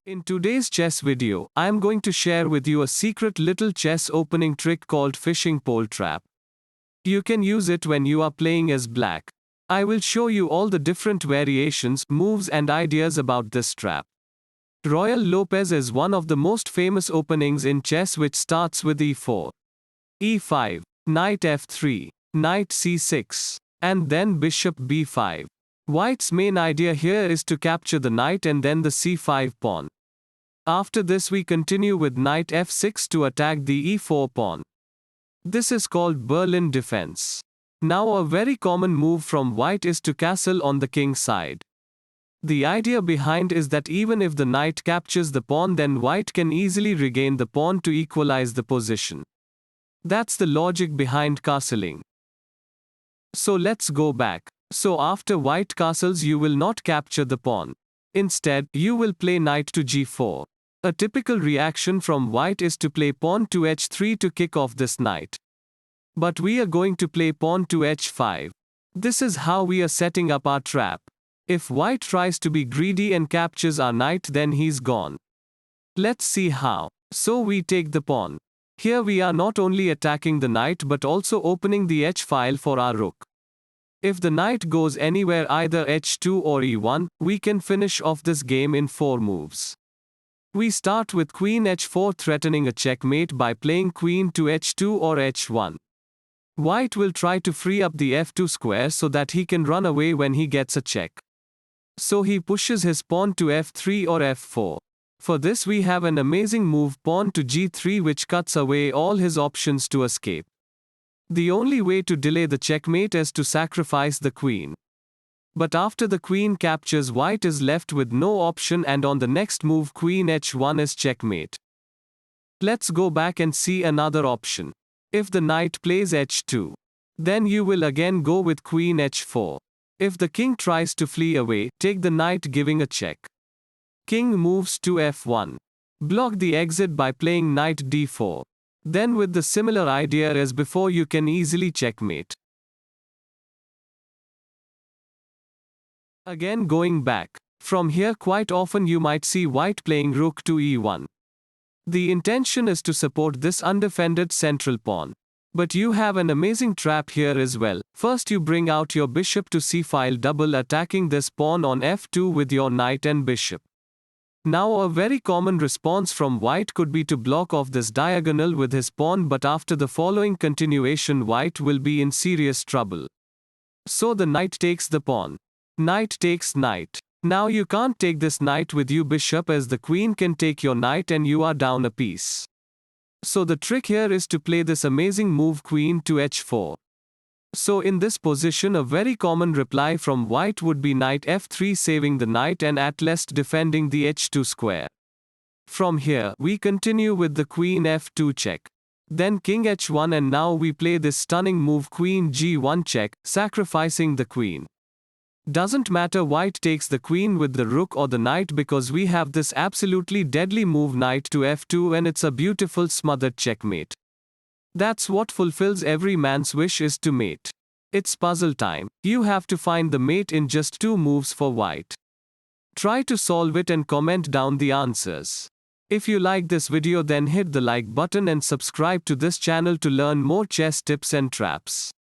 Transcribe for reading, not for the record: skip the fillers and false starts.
In today's chess video, I am going to share with you a secret little chess opening trick called fishing pole trap. You can use it when you are playing as black. I will show you all the different variations, moves and ideas about this trap. Royal Lopez is one of the most famous openings in chess, which starts with e4, e5, knight f3, knight c6, and then bishop b5. White's main idea here is to capture the knight and then the c5 pawn. After this we continue with knight f6 to attack the e4 pawn. This is called Berlin defense. Now a very common move from white is to castle on the king side. The idea behind is that even if the knight captures the pawn, then white can easily regain the pawn to equalize the position. That's the logic behind castling. So let's go back. So after white castles, you will not capture the pawn. Instead, you will play knight to g4. A typical reaction from white is to play pawn to h3 to kick off this knight. But we are going to play pawn to h5. This is how we are setting up our trap. If white tries to be greedy and captures our knight, then he's gone. Let's see how. So we take the pawn. Here we are not only attacking the knight but also opening the h file for our rook. If the knight goes anywhere, either h2 or e1, we can finish off this game in 4 moves. We start with queen h4, threatening a checkmate by playing queen to h2 or h1. White will try to free up the f2 square so that he can run away when he gets a check. So he pushes his pawn to f3 or f4. For this we have an amazing move, pawn to g3, which cuts away all his options to escape. The only way to delay the checkmate is to sacrifice the queen. But after the queen captures, white is left with no option, and on the next move queen h1 is checkmate. Let's go back and see another option. If the knight plays h2, then you will again go with queen h4. If the king tries to flee away, take the knight, giving a check. King moves to f1. Block the exit by playing knight d4. Then with the similar idea as before, you can easily checkmate. Again going back. From here quite often you might see white playing rook to e1. The intention is to support this undefended central pawn. But you have an amazing trap here as well. First you bring out your bishop to c file, double attacking this pawn on f2 with your knight and bishop. Now a very common response from white could be to block off this diagonal with his pawn, but after the following continuation white will be in serious trouble. So the knight takes the pawn. Knight takes knight. Now you can't take this knight with you bishop, as the queen can take your knight and you are down a piece. So the trick here is to play this amazing move queen to h4. So in this position a very common reply from white would be knight f3, saving the knight and at least defending the h2 square. From here we continue with the queen f2 check. Then king h1, and now we play this stunning move queen g1 check, sacrificing the queen. Doesn't matter white takes the queen with the rook or the knight, because we have this absolutely deadly move knight to f2, and it's a beautiful smothered checkmate. That's what fulfills every man's wish, is to mate. It's puzzle time. You have to find the mate in just 2 moves for white. Try to solve it and comment down the answers. If you like this video, then hit the like button and subscribe to this channel to learn more chess tips and traps.